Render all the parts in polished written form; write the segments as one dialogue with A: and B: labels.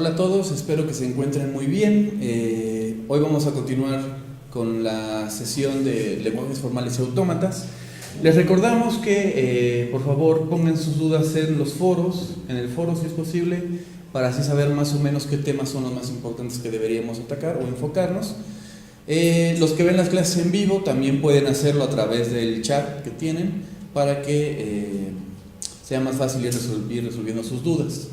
A: Hola a todos, espero que se encuentren muy bien. Hoy vamos a continuar con la sesión de lenguajes formales y autómatas. Les recordamos que por favor pongan sus dudas en los foros, en el foro si es posible, para así saber más o menos qué temas son los más importantes que deberíamos atacar o enfocarnos. Los que ven las clases en vivo también pueden hacerlo a través del chat que tienen para que sea más fácil ir resolviendo sus dudas.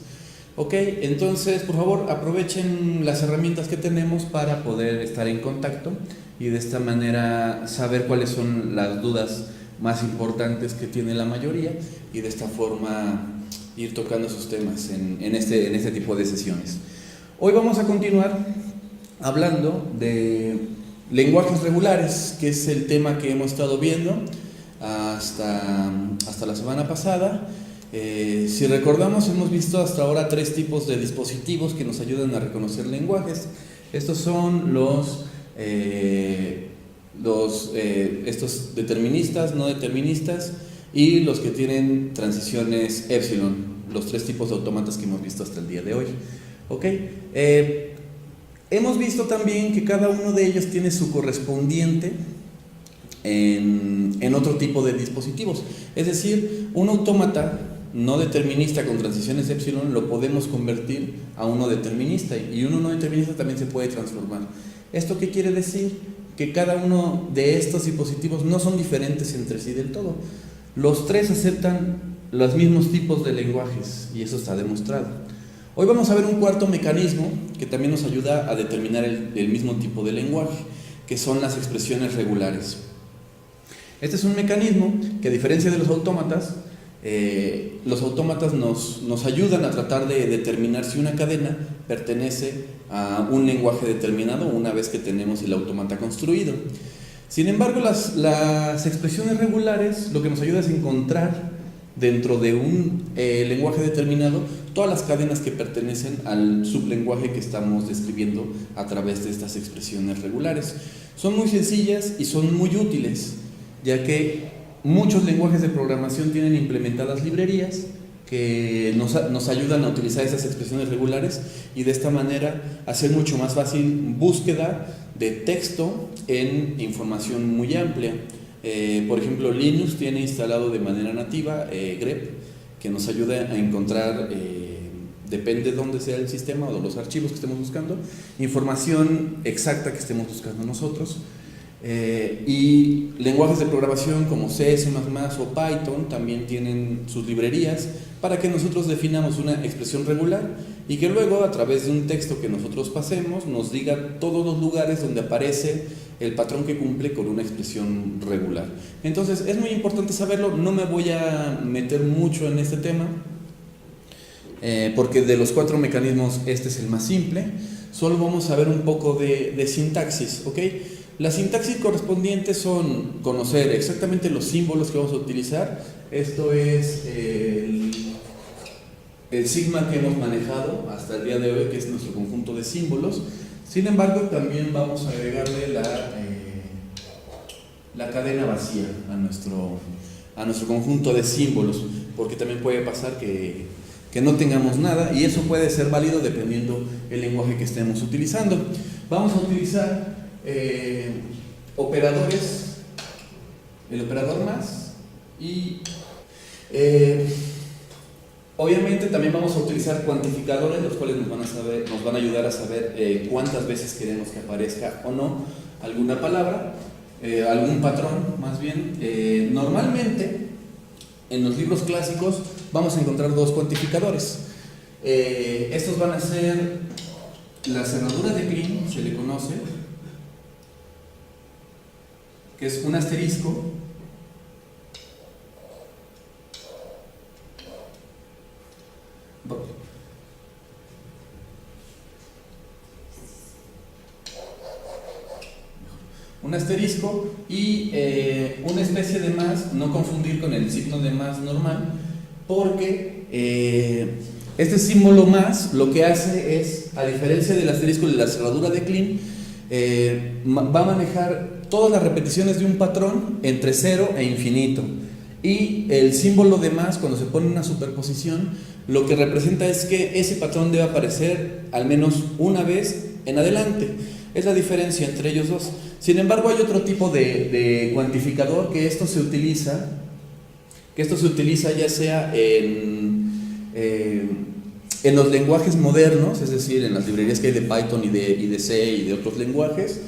A: Ok, entonces por favor aprovechen las herramientas que tenemos para poder estar en contacto y de esta manera saber cuáles son las dudas más importantes que tiene la mayoría y de esta forma ir tocando esos temas en este tipo de sesiones. Hoy vamos a continuar hablando de lenguajes regulares, que es el tema que hemos estado viendo hasta la semana pasada. Si recordamos, hemos visto hasta ahora 3 tipos de dispositivos que nos ayudan a reconocer lenguajes. Estos son estos deterministas, no deterministas y los que tienen transiciones epsilon, los 3 tipos de autómatas que hemos visto hasta el día de hoy. ¿Okay? Hemos visto también que cada uno de ellos tiene su correspondiente en otro tipo de dispositivos. Es decir, un autómata no determinista con transiciones epsilon lo podemos convertir a uno determinista y uno no determinista también se puede transformar. ¿Esto qué quiere decir? Que cada uno de estos dispositivos no son diferentes entre sí del todo. Los 3 aceptan los mismos tipos de lenguajes y eso está demostrado. Hoy vamos a ver un cuarto mecanismo que también nos ayuda a determinar el mismo tipo de lenguaje, que son las expresiones regulares. Este es un mecanismo que, a diferencia de los autómatas nos ayudan a tratar de determinar si una cadena pertenece a un lenguaje determinado una vez que tenemos el autómata construido. Sin embargo, las expresiones regulares lo que nos ayuda es encontrar dentro de un lenguaje determinado todas las cadenas que pertenecen al sublenguaje que estamos describiendo a través de estas expresiones regulares. Son muy sencillas y son muy útiles, ya que muchos lenguajes de programación tienen implementadas librerías que nos ayudan a utilizar esas expresiones regulares y de esta manera hacer mucho más fácil búsqueda de texto en información muy amplia. Por ejemplo, Linux tiene instalado de manera nativa grep, que nos ayuda a encontrar, depende de dónde sea el sistema o de los archivos que estemos buscando, información exacta que estemos buscando nosotros. Y lenguajes de programación como C, C++ o Python también tienen sus librerías para que nosotros definamos una expresión regular y que luego a través de un texto que nosotros pasemos nos diga todos los lugares donde aparece el patrón que cumple con una expresión regular. Entonces es muy importante saberlo. No me voy a meter mucho en este tema porque de los 4 mecanismos este es el más simple. Solo vamos a ver un poco de sintaxis, ¿ok? Las sintaxis correspondientes son conocer exactamente los símbolos que vamos a utilizar. Esto es el sigma que hemos manejado hasta el día de hoy, que es nuestro conjunto de símbolos. Sin embargo, también vamos a agregarle la cadena vacía a nuestro conjunto de símbolos, porque también puede pasar que no tengamos nada y eso puede ser válido dependiendo el lenguaje que estemos utilizando. Vamos a utilizar operadores, el operador más y obviamente también vamos a utilizar cuantificadores, los cuales nos van a ayudar a saber cuántas veces queremos que aparezca o no alguna palabra, algún patrón más bien. Normalmente en los libros clásicos vamos a encontrar 2 cuantificadores. Estos van a ser la cerradura de Kleene, se le conoce, que es un asterisco, y una especie de más, no confundir con el signo de más normal, porque este símbolo más lo que hace es, a diferencia del asterisco de la cerradura de Kleene, va a manejar todas las repeticiones de un patrón entre 0 e infinito. Y el símbolo de más, cuando se pone una superposición, lo que representa es que ese patrón debe aparecer al menos una vez en adelante. Es la diferencia entre ellos dos. Sin embargo, hay otro tipo de cuantificador que esto se utiliza ya sea en los lenguajes modernos, es decir, en las librerías que hay de Python y de C y de otros lenguajes,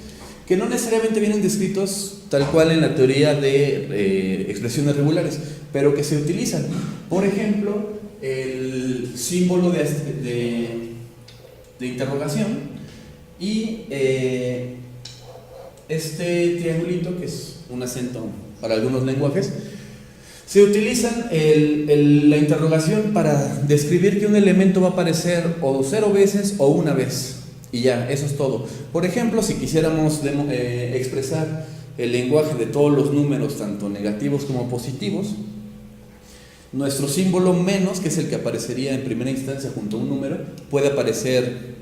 A: que no necesariamente vienen descritos tal cual en la teoría de expresiones regulares, pero que se utilizan. Por ejemplo, el símbolo de interrogación y este triangulito, que es un acento para algunos lenguajes. Se utilizan la interrogación para describir que un elemento va a aparecer o 0 veces o una vez. Y ya, eso es todo. Por ejemplo, si quisiéramos expresar el lenguaje de todos los números, tanto negativos como positivos, nuestro símbolo menos, que es el que aparecería en primera instancia junto a un número, puede aparecer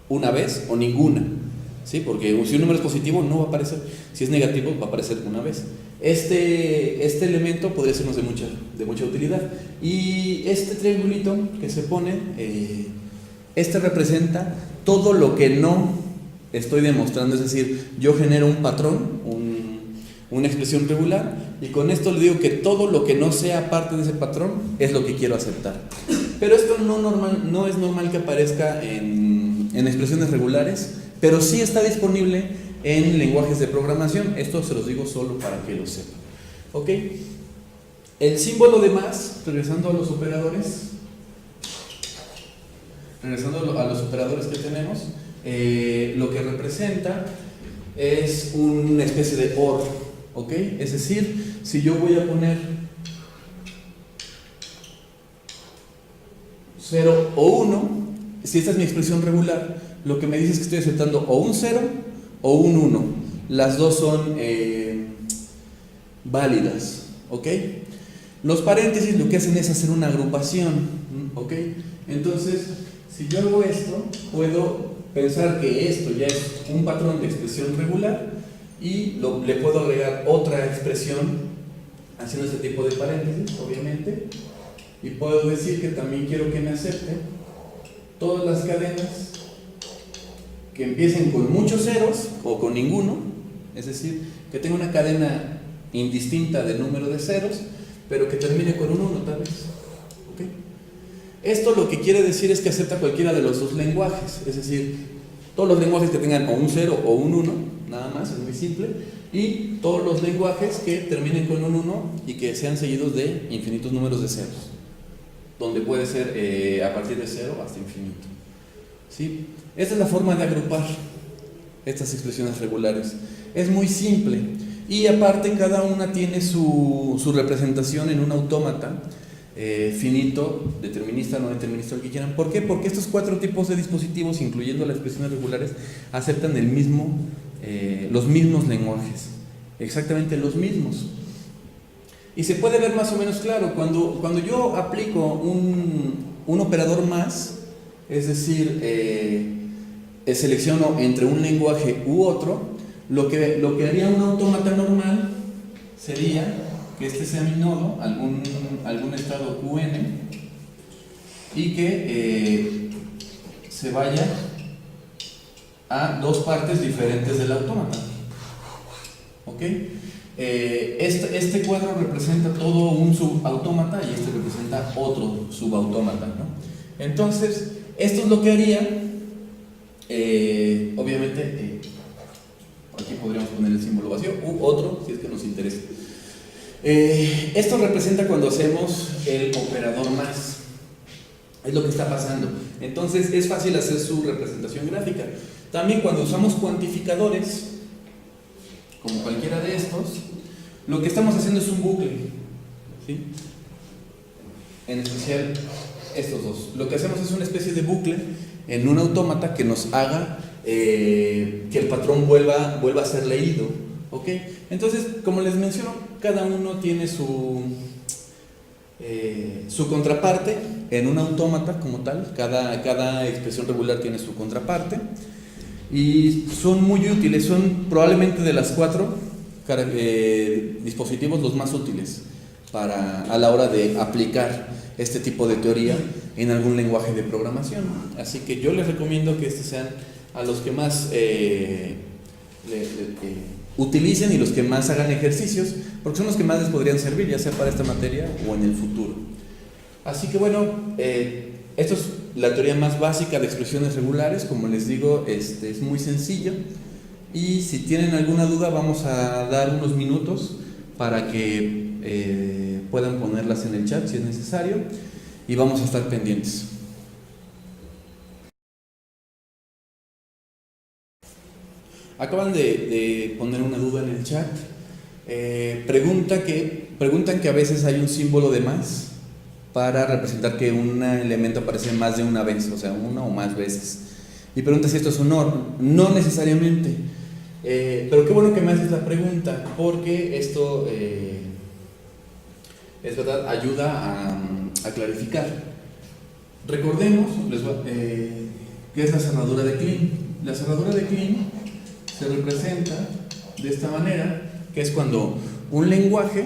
A: una vez o ninguna. ¿Sí? Porque si un número es positivo no va a aparecer, si es negativo va a aparecer una vez. Este elemento podría sernos de mucha utilidad. Y este triangulito que se pone, este representa todo lo que no estoy demostrando, es decir, yo genero un patrón, una expresión regular, y con esto le digo que todo lo que no sea parte de ese patrón es lo que quiero aceptar. Pero esto no es normal que aparezca en expresiones regulares, pero sí está disponible en lenguajes de programación. Esto se los digo solo para que lo sepan. ¿Ok? El símbolo de más, regresando a los operadores que tenemos, lo que representa es una especie de OR. ¿Ok? Es decir, si yo voy a poner 0 o 1, si esta es mi expresión regular, lo que me dice es que estoy aceptando o un 0 o un 1. Las dos son válidas. ¿Ok? Los paréntesis lo que hacen es hacer una agrupación. ¿Ok? Entonces, si yo hago esto, puedo pensar que esto ya es un patrón de expresión regular y le puedo agregar otra expresión haciendo este tipo de paréntesis, obviamente, y puedo decir que también quiero que me acepte todas las cadenas que empiecen con muchos ceros o con ninguno, es decir, que tenga una cadena indistinta de número de ceros, pero que termine con un 1 tal vez. ¿Okay? Esto lo que quiere decir es que acepta cualquiera de los dos lenguajes, es decir, todos los lenguajes que tengan o un 0 o un 1, nada más, es muy simple, y todos los lenguajes que terminen con un 1 y que sean seguidos de infinitos números de ceros, donde puede ser a partir de 0 hasta infinito. ¿Sí? Esta es la forma de agrupar estas expresiones regulares. Es muy simple y aparte cada una tiene su representación en un autómata finito, determinista, no determinista, lo que quieran. ¿Por qué? Porque estos 4 tipos de dispositivos, incluyendo las expresiones regulares, aceptan los mismos lenguajes, exactamente los mismos. Y se puede ver más o menos claro, cuando yo aplico un operador más, es decir, selecciono entre un lenguaje u otro, lo que haría un autómata normal sería que este sea mi nodo, algún estado QN, y que se vaya a 2 partes diferentes del autómata. ¿Ok? Este cuadro representa todo un subautómata y este representa otro subautómata, ¿no? Entonces, esto es lo que haría, obviamente, aquí podríamos poner el símbolo vacío u otro, si es que nos interesa. Esto representa cuando hacemos el operador más, es lo que está pasando. Entonces, es fácil hacer su representación gráfica. También cuando usamos cuantificadores, como cualquiera de estos, lo que estamos haciendo es un bucle, ¿sí? En especial estos dos. Lo que hacemos es una especie de bucle en un autómata que nos haga que el patrón vuelva a ser leído. ¿Ok? Entonces, como les menciono, cada uno tiene su contraparte en un autómata como tal. Cada expresión regular tiene su contraparte. Y son muy útiles, son probablemente de las 4 dispositivos los más útiles a la hora de aplicar este tipo de teoría en algún lenguaje de programación. Así que yo les recomiendo que estos sean a los que más utilicen y los que más hagan ejercicios, porque son los que más les podrían servir, ya sea para esta materia o en el futuro. Así que bueno, esto es la teoría más básica de expresiones regulares. Como les digo, es muy sencillo, y si tienen alguna duda vamos a dar unos minutos para que puedan ponerlas en el chat si es necesario, y vamos a estar pendientes. Acaban de poner una duda en el chat. Preguntan que a veces hay un símbolo de más para representar que un elemento aparece más de una vez, o sea, una o más veces. Y pregunta si esto es un OR. No necesariamente. Pero qué bueno que me haces la pregunta, porque esto es verdad, ayuda a clarificar. Recordemos qué es la cerradura de Kleene. La cerradura de Kleene se representa de esta manera, que es cuando un lenguaje,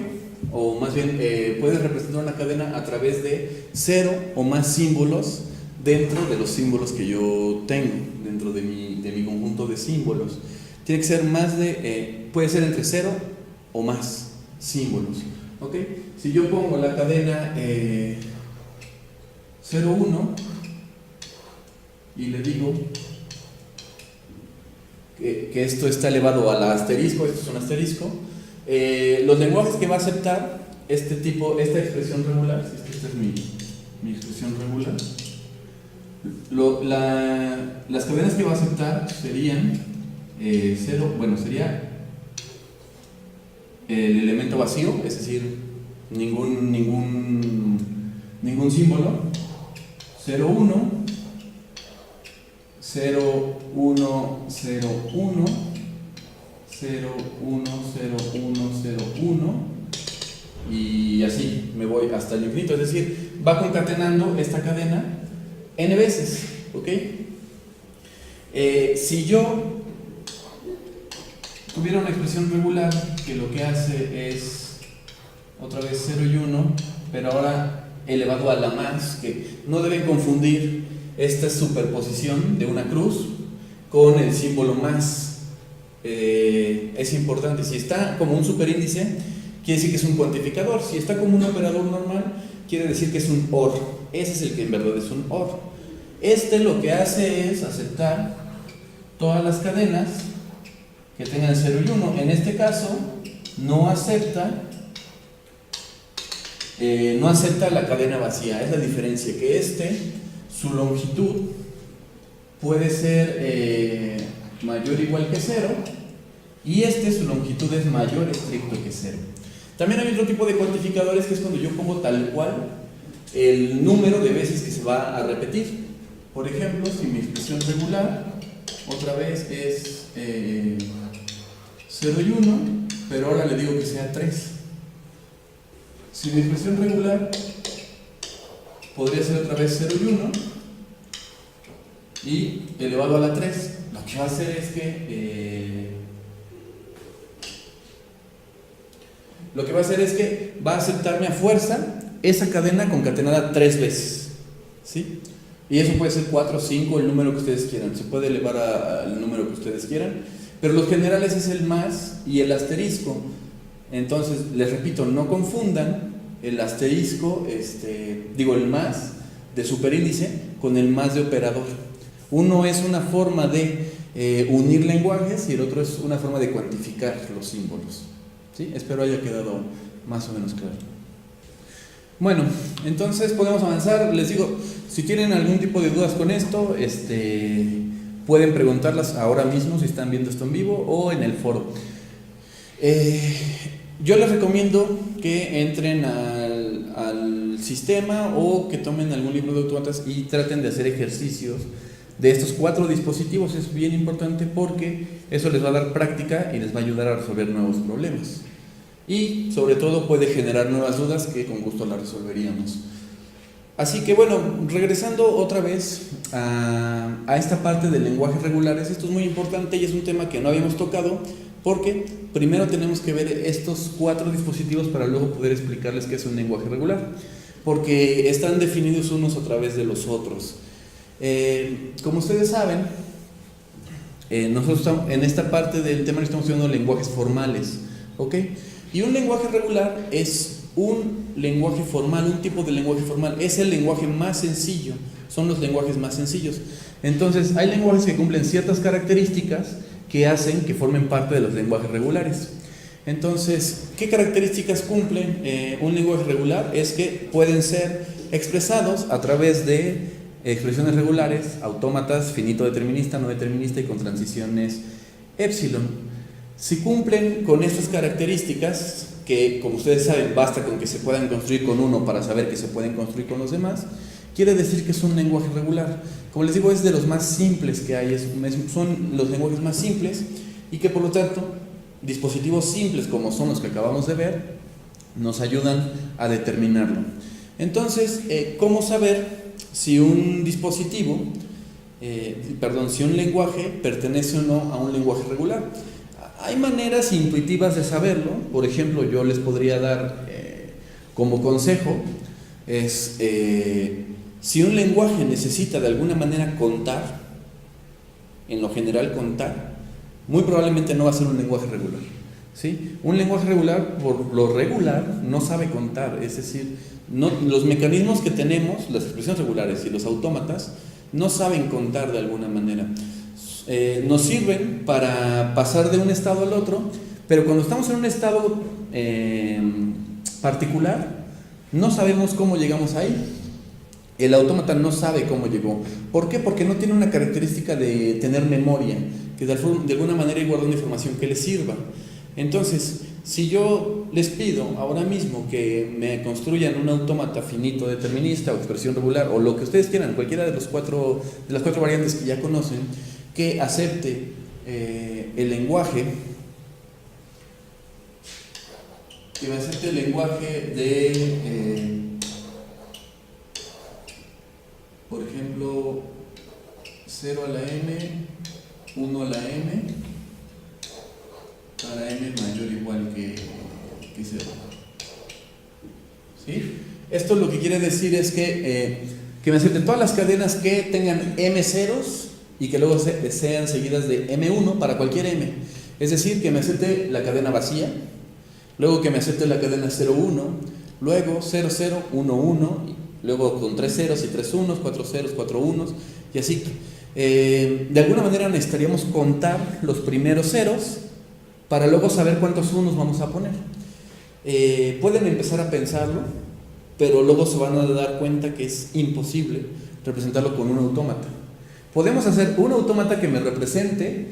A: o más bien puede representar una cadena a través de 0 o más símbolos dentro de los símbolos que yo tengo, dentro de mi conjunto de símbolos. Tiene que ser puede ser entre 0 o más símbolos. ¿Ok? Si yo pongo la cadena 0, 1 y le digo que esto está elevado al asterisco, esto es un asterisco, los lenguajes que va a aceptar esta expresión regular, esta es mi expresión regular, las cadenas que va a aceptar serían 0, sería el elemento vacío, es decir, ningún símbolo, 0, 1, 0, 1, 0, 1, 0, 1, 0, 1, 0, 1, y así me voy hasta el infinito. Es decir, va concatenando esta cadena n veces. ¿Ok? Si yo tuviera una expresión regular que lo que hace es otra vez 0 y 1, pero ahora elevado a la más, que no deben confundir esta superposición de una cruz con el símbolo más. Es importante, si está como un superíndice, quiere decir que es un cuantificador. Si está como un operador normal, quiere decir que es un OR. Ese es el que en verdad es un OR. Lo que hace es aceptar todas las cadenas que tengan 0 y 1. En este caso, no acepta la cadena vacía. Es la diferencia, que su longitud puede ser mayor o igual que 0, y su longitud es mayor estricto que 0. También hay otro tipo de cuantificadores, que es cuando yo pongo tal cual el número de veces que se va a repetir. Por ejemplo, si mi expresión regular otra vez es 0 y 1, pero ahora le digo que sea 3. Si mi expresión regular podría ser otra vez 0 y 1 y elevado a la 3, lo que va a hacer es que va a aceptarme a fuerza esa cadena concatenada 3 veces, ¿sí? Y eso puede ser 4, 5, el número que ustedes quieran. Se puede elevar al número que ustedes quieran, pero los generales es el más y el asterisco. Entonces, les repito, no confundan el asterisco, el más de superíndice con el más de operador. Uno es una forma de unir lenguajes y el otro es una forma de cuantificar los símbolos. ¿Sí? Espero haya quedado más o menos claro. Bueno, entonces podemos avanzar. Les digo, si tienen algún tipo de dudas con esto, pueden preguntarlas ahora mismo si están viendo esto en vivo o en el foro. Yo les recomiendo que entren al sistema o que tomen algún libro de automatas y traten de hacer ejercicios de estos 4 dispositivos. Es bien importante porque eso les va a dar práctica y les va a ayudar a resolver nuevos problemas. Y sobre todo puede generar nuevas dudas que con gusto las resolveríamos. Así que bueno, regresando otra vez a esta parte de lenguajes regulares, esto es muy importante y es un tema que no habíamos tocado Porque primero tenemos que ver estos 4 dispositivos para luego poder explicarles qué es un lenguaje regular, porque están definidos unos a través de los otros. Como ustedes saben, nosotros estamos, en esta parte del tema estamos estudiando lenguajes formales, ¿ok? Y un lenguaje regular es un lenguaje formal, un tipo de lenguaje formal, es el lenguaje más sencillo, son los lenguajes más sencillos. Entonces, hay lenguajes que cumplen ciertas características que hacen que formen parte de los lenguajes regulares. Entonces, ¿qué características cumplen un lenguaje regular? Es que pueden ser expresados a través de expresiones regulares, autómatas, finito determinista, no determinista y con transiciones épsilon. Si cumplen con estas características, que como ustedes saben basta con que se puedan construir con uno para saber que se pueden construir con los demás, quiere decir que es un lenguaje regular. Como les digo, es de los más simples que hay, son los lenguajes más simples y que por lo tanto dispositivos simples como son los que acabamos de ver nos ayudan a determinarlo. Entonces, ¿cómo saber si un dispositivo, si un lenguaje pertenece o no a un lenguaje regular? Hay maneras intuitivas de saberlo. Por ejemplo, yo les podría dar como consejo es si un lenguaje necesita de alguna manera contar, en lo general contar, muy probablemente no va a ser un lenguaje regular, ¿sí? Un lenguaje regular, por lo regular, no sabe contar, es decir, los mecanismos que tenemos, las expresiones regulares y los autómatas, no saben contar de alguna manera. Nos sirven para pasar de un estado al otro, pero cuando estamos en un estado particular, no sabemos cómo llegamos ahí. El autómata no sabe cómo llegó. ¿Por qué? Porque no tiene una característica de tener memoria, que de alguna manera guarda una información que le sirva. Entonces, si yo les pido ahora mismo que me construyan un autómata finito determinista o expresión regular, o lo que ustedes quieran, cualquiera de las cuatro variantes que ya conocen, que acepte el lenguaje, que me acepte el lenguaje de por ejemplo 0 a la m, 1 a la m, para m mayor o igual que 0. ¿Sí? Esto lo que quiere decir es que me acepte todas las cadenas que tengan m ceros y que luego sean seguidas de m1 para cualquier m. Es decir, que me acepte la cadena vacía, luego que me acepte la cadena 0, 1, luego 0, 0, 1, 1, luego con 3 ceros y 3 unos, 4 ceros, 4 unos, y así. De alguna manera necesitaríamos contar los primeros ceros para luego saber cuántos unos vamos a poner. Pueden empezar a pensarlo, pero luego se van a dar cuenta que es imposible representarlo con un autómata. Podemos hacer un autómata que me represente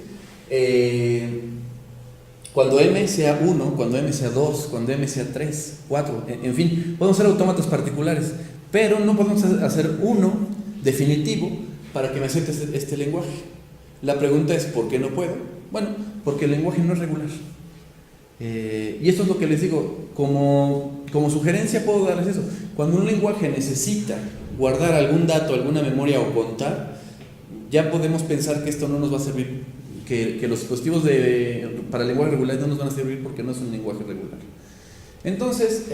A: cuando m sea 1, cuando m sea 2, cuando m sea 3, 4, en fin, podemos hacer autómatas particulares, pero no podemos hacer uno definitivo para que me acepte este lenguaje. La pregunta es, ¿por qué no puedo? Bueno, porque el lenguaje no es regular. Y esto es lo que les digo, como sugerencia puedo darles eso. Cuando un lenguaje necesita guardar algún dato, alguna memoria o contar, ya podemos pensar que esto no nos va a servir, que los dispositivos para el lenguaje regular no nos van a servir porque no es un lenguaje regular. Entonces,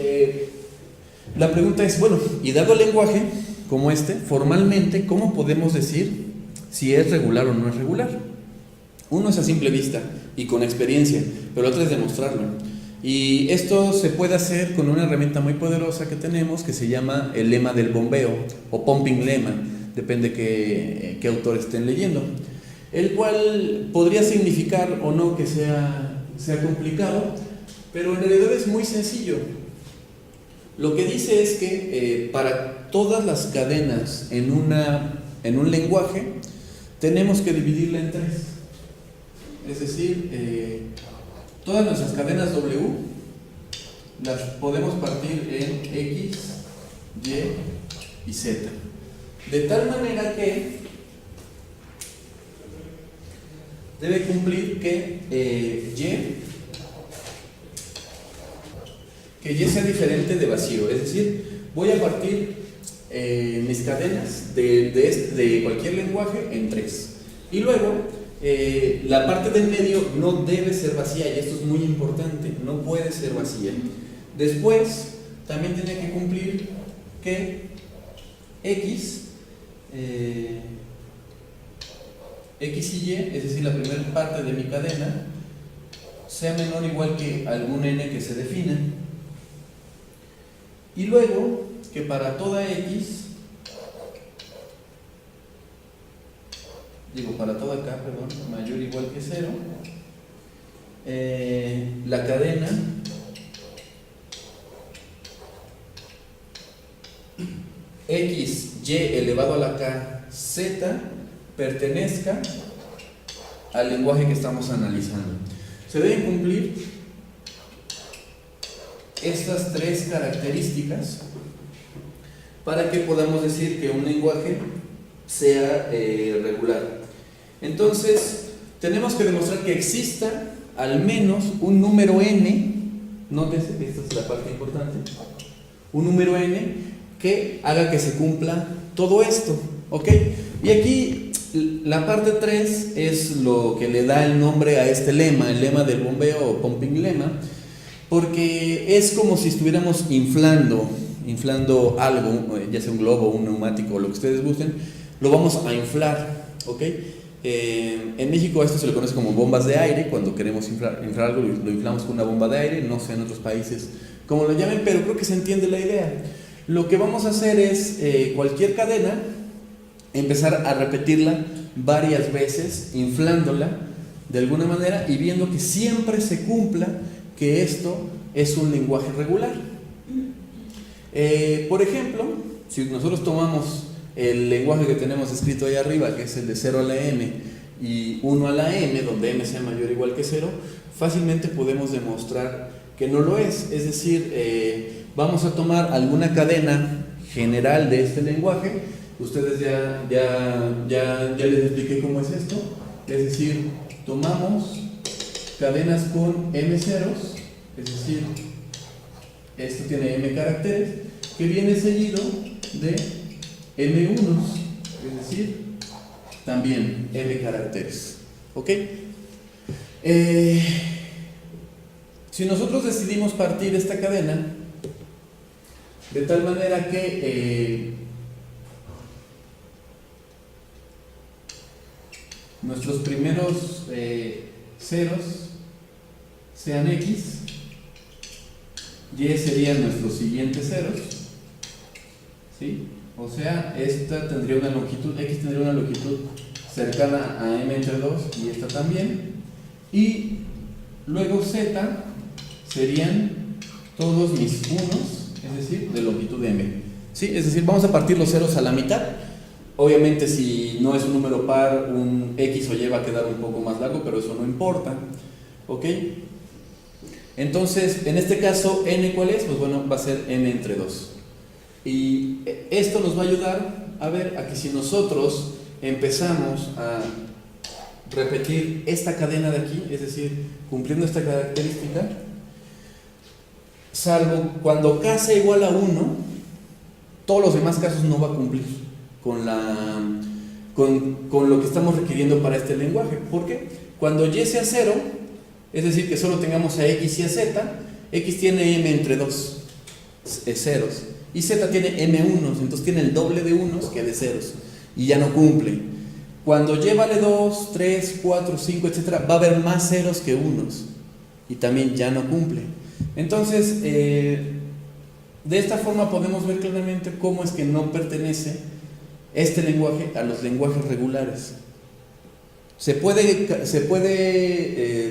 A: la pregunta es, bueno, y dado el lenguaje como este, formalmente, ¿cómo podemos decir si es regular o no es regular? Uno es a simple vista y con experiencia, pero otro es demostrarlo. Y esto se puede hacer con una herramienta muy poderosa que tenemos que se llama el lema del bombeo o pumping lemma, depende qué autor estén leyendo, el cual podría significar o no que sea complicado, pero en realidad es muy sencillo. Lo que dice es que para todas las cadenas en un lenguaje tenemos que dividirla en 3. Es decir, todas nuestras cadenas W las podemos partir en X, Y y Z. De tal manera que debe cumplir que Y sea diferente de vacío. Es decir, voy a partir mis cadenas de cualquier lenguaje en 3. Y luego la parte del medio no debe ser vacía, y esto es muy importante, no puede ser vacía. Después, también tiene que cumplir que X y Y, es decir, la primera parte de mi cadena, sea menor o igual que algún n que se define. Y luego, que para toda X, para toda K, perdón, mayor o igual que 0, la cadena X, Y elevado a la K, Z, pertenezca al lenguaje que estamos analizando. Se deben cumplir estas tres características para que podamos decir que un lenguaje sea regular. Entonces, tenemos que demostrar que exista al menos un número n, nótese que esta es la parte importante, un número n que haga que se cumpla todo esto, ¿ok? Y aquí la parte 3 es lo que le da el nombre a este lema, el lema del bombeo o pumping lemma, porque es como si estuviéramos inflando algo, ya sea un globo, un neumático, lo que ustedes gusten, lo vamos a inflar, ¿ok? En México a esto se le conoce como bombas de aire. Cuando queremos inflar algo lo inflamos con una bomba de aire, no sé en otros países cómo lo llamen, pero creo que se entiende la idea. Lo que vamos a hacer es cualquier cadena, empezar a repetirla varias veces, inflándola de alguna manera y viendo que siempre se cumpla que esto es un lenguaje regular. Por ejemplo, si nosotros tomamos el lenguaje que tenemos escrito ahí arriba, que es el de 0 a la m y 1 a la m, donde m sea mayor o igual que 0, fácilmente podemos demostrar que no lo es. Es decir, vamos a tomar alguna cadena general de este lenguaje. Ustedes ya les expliqué cómo es esto. Es decir, tomamos cadenas con m ceros, es decir, esto tiene m caracteres, que viene seguido de m unos, es decir, también m caracteres. ¿Ok? Si nosotros decidimos partir esta cadena de tal manera que nuestros primeros ceros sean x, y serían nuestros siguientes ceros, ¿sí? O sea, esta tendría una longitud, x tendría una longitud cercana a m entre 2 y esta también, y luego z serían todos mis unos, es decir, de longitud m, ¿sí? Es decir, vamos a partir los ceros a la mitad. Obviamente, si no es un número par, un x o y va a quedar un poco más largo, pero eso no importa, ¿ok? Entonces, en este caso, n, ¿cuál es? Pues bueno, va a ser m entre 2. Y esto nos va a ayudar a ver a que si nosotros empezamos a repetir esta cadena de aquí, es decir, cumpliendo esta característica, salvo cuando k sea igual a 1, todos los demás casos no va a cumplir con lo que estamos requiriendo para este lenguaje. ¿Por qué? Cuando y sea 0, es decir, que solo tengamos a x y a z, x tiene m entre 2 ceros, y z tiene m unos, entonces tiene el doble de unos que de ceros, y ya no cumple. Cuando y vale 2, 3, 4, 5, etc., va a haber más ceros que unos, y también ya no cumple. Entonces, de esta forma podemos ver claramente cómo es que no pertenece este lenguaje a los lenguajes regulares. Se puede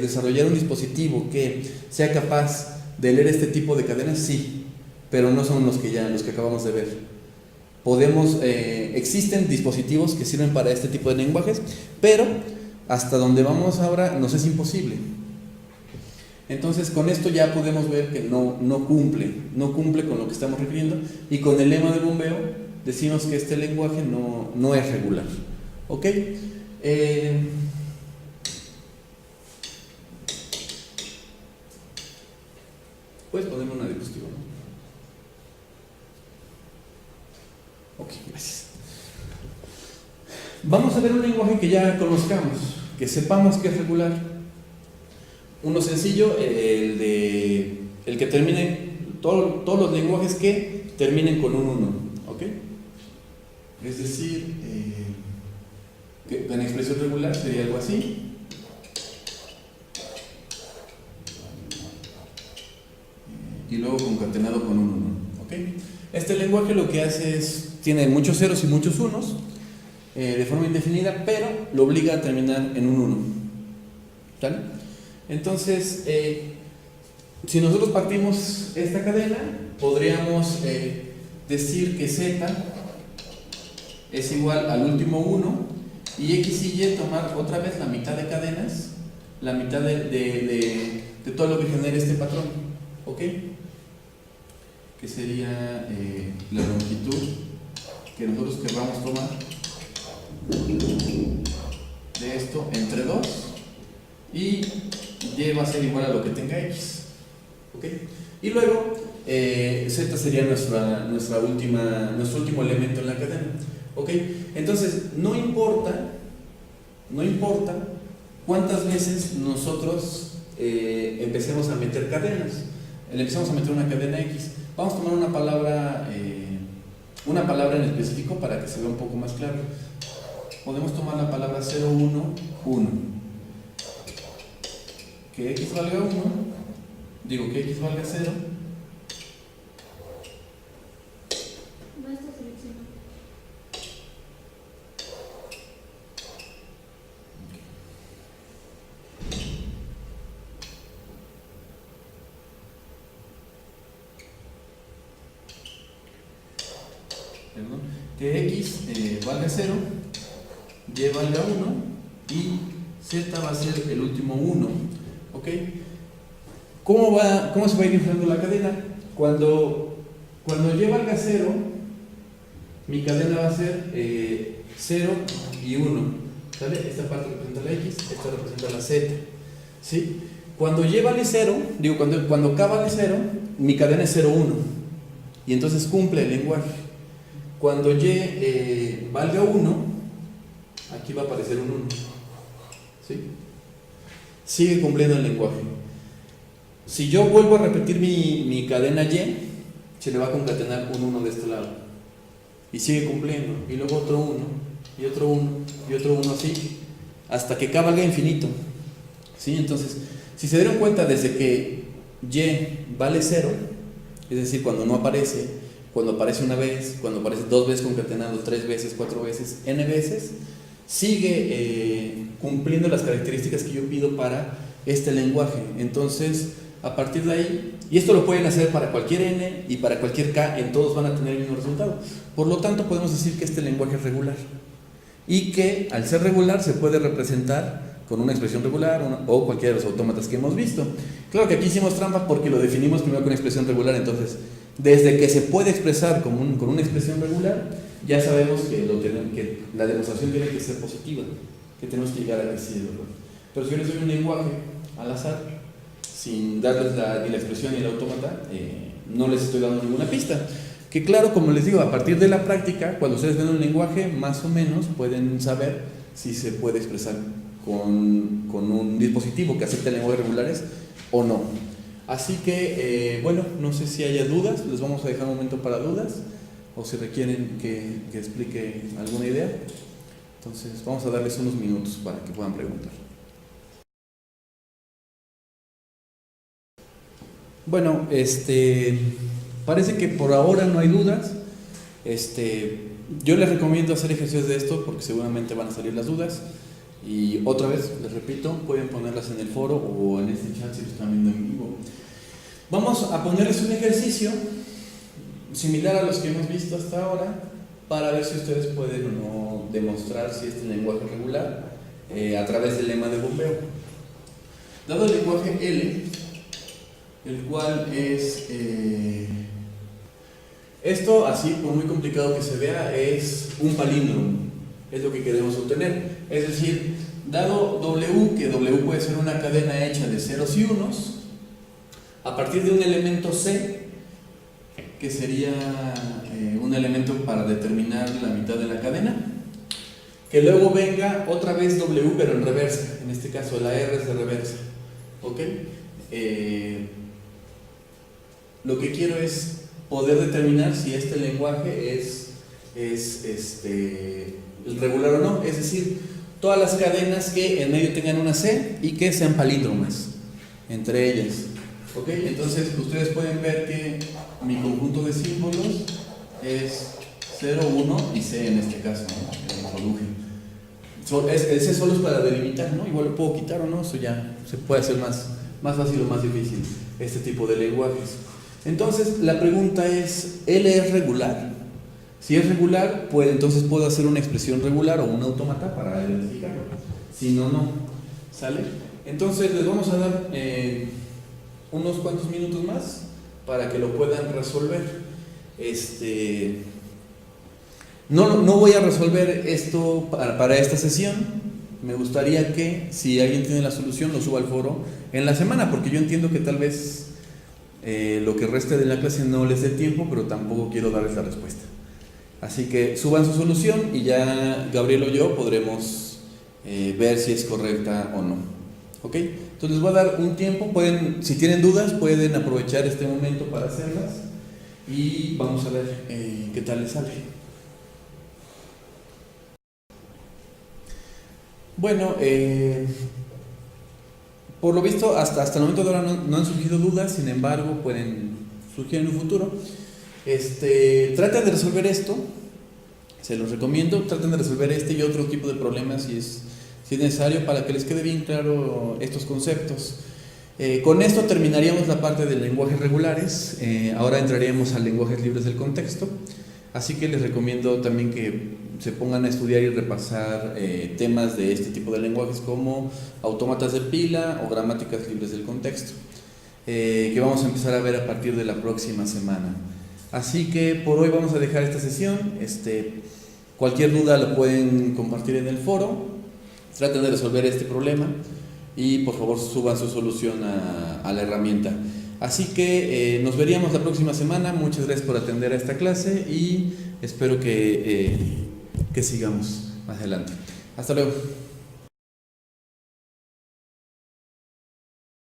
A: desarrollar un dispositivo que sea capaz de leer este tipo de cadenas, sí, pero no son los que acabamos de ver. Existen dispositivos que sirven para este tipo de lenguajes, pero hasta donde vamos ahora nos es imposible. Entonces, con esto ya podemos ver que no cumple con lo que estamos requiriendo, y con el lema de bombeo decimos que este lenguaje no es regular. ¿Ok? Puedes ponerme una diapositiva, ¿no? Ok, gracias. Vamos a ver un lenguaje que ya conozcamos, que sepamos que es regular. Uno sencillo, el que termine, todos los lenguajes que terminen con un 1, ¿ok? Es decir, que en expresión regular sería algo así. Y luego concatenado con un 1, ¿ok? Este lenguaje lo que hace es, tiene muchos ceros y muchos unos, de forma indefinida, pero lo obliga a terminar en un 1. ¿Vale? Entonces, si nosotros partimos esta cadena, podríamos decir que z es igual al último 1 y x y y tomar otra vez la mitad de cadenas, la mitad de todo lo que genere este patrón, ¿ok? Que sería la longitud que nosotros querramos tomar de esto entre 2 y y va a ser igual a lo que tenga x, ¿ok? Y luego z sería nuestro último elemento en la cadena, ¿ok? Entonces no importa cuántas veces nosotros empecemos a meter cadenas. Empezamos a meter una cadena x. Vamos a tomar una palabra en específico para que se vea un poco más claro. Podemos tomar la palabra 0, 1, 1. Que x valga 1, digo que x valga 0.
B: No está seleccionado.
A: Perdón. Que x valga 0, y valga 1 y z va a ser el último 1, ¿ok? ¿Cómo se va a ir inflando la cadena? Cuando y valga 0, mi cadena va a ser 0 y 1, ¿sale? Esta parte representa la x, esta representa la z, ¿sí? Cuando y vale 0, digo, cuando k vale 0, mi cadena es 0, 1, y entonces cumple el lenguaje. Cuando y valga 1, aquí va a aparecer un 1, ¿sí? Sigue cumpliendo el lenguaje. Si yo vuelvo a repetir mi cadena y, se le va a concatenar un 1 de este lado y sigue cumpliendo, y luego otro 1 y otro 1 y otro 1, así hasta que k valga infinito, ¿sí? Entonces, si se dieron cuenta, desde que y vale 0, es decir, cuando no aparece, cuando aparece una vez, cuando aparece 2 veces concatenado, 3 veces, 4 veces, n veces, sigue cumpliendo las características que yo pido para este lenguaje. Entonces, a partir de ahí, y esto lo pueden hacer para cualquier n y para cualquier k, en todos van a tener el mismo resultado. Por lo tanto, podemos decir que este lenguaje es regular y que al ser regular se puede representar con una expresión regular o cualquiera de los autómatas que hemos visto. Claro que aquí hicimos trampa porque lo definimos primero con expresión regular. Entonces, desde que se puede expresar con una expresión regular, ya sabemos que la demostración tiene que ser positiva, que tenemos que llegar a decir, ¿verdad? Pero si yo les doy un lenguaje al azar, sin darles ni la expresión ni el autómata, no les estoy dando ninguna pista. Que claro, como les digo, a partir de la práctica, cuando ustedes ven un lenguaje, más o menos pueden saber si se puede expresar con un dispositivo que acepte lenguajes regulares o no. Así que, bueno, no sé si haya dudas, les vamos a dejar un momento para dudas, o si requieren que explique alguna idea. Entonces, vamos a darles unos minutos para que puedan preguntar. Bueno, parece que por ahora no hay dudas. Yo les recomiendo hacer ejercicios de esto porque seguramente van a salir las dudas. Y otra vez, les repito, pueden ponerlas en el foro o en este chat si lo están viendo en vivo. Vamos a ponerles un ejercicio similar a los que hemos visto hasta ahora para ver si ustedes pueden o no demostrar si este lenguaje es regular a través del lema de bombeo. Dado el lenguaje L, el cual es esto, así por muy complicado que se vea, es un palíndromo, es lo que queremos obtener. Es decir, dado W, que W puede ser una cadena hecha de ceros y unos, a partir de un elemento C, que sería un elemento para determinar la mitad de la cadena, que luego venga otra vez W, pero en reversa. En este caso la R es de reversa. ¿Ok? Lo que quiero es poder determinar si este lenguaje es el regular o no. Es decir, todas las cadenas que en medio tengan una C y que sean palíndromas entre ellas. ¿Ok? Entonces ustedes pueden ver que mi conjunto de símbolos es 0, 1 y C en este caso, ¿no? Que introduje. Ese solo es para delimitar, ¿no? Igual lo puedo quitar o no, eso ya se puede hacer más fácil o más difícil este tipo de lenguajes. Entonces la pregunta es, ¿L es regular? Si es regular, pues entonces puedo hacer una expresión regular o un autómata para identificarlo. Si no, no. ¿Sale? Entonces les vamos a dar unos cuantos minutos más para que lo puedan resolver. No voy a resolver esto para esta sesión. Me gustaría que, si alguien tiene la solución, lo suba al foro en la semana, porque yo entiendo que tal vez lo que reste de la clase no les dé tiempo, pero tampoco quiero darles la respuesta. Así que suban su solución y ya Gabriel o yo podremos ver si es correcta o no. ¿Ok? Entonces les voy a dar un tiempo. Si tienen dudas, pueden aprovechar este momento para hacerlas y vamos a ver qué tal les sale. Bueno, por lo visto hasta el momento de ahora no han surgido dudas, sin embargo pueden surgir en un futuro. Traten de resolver esto, se los recomiendo, traten de resolver este y otro tipo de problemas si es necesario, para que les quede bien claro estos conceptos. Con esto terminaríamos la parte de lenguajes regulares. Ahora entraríamos a lenguajes libres del contexto, así que les recomiendo también que se pongan a estudiar y repasar temas de este tipo de lenguajes como autómatas de pila o gramáticas libres del contexto, que vamos a empezar a ver a partir de la próxima semana. Así que por hoy vamos a dejar esta sesión. Cualquier duda la pueden compartir en el foro, traten de resolver este problema y por favor suban su solución a la herramienta. Así que nos veríamos la próxima semana. Muchas gracias por atender a esta clase y espero que sigamos más adelante. Hasta luego.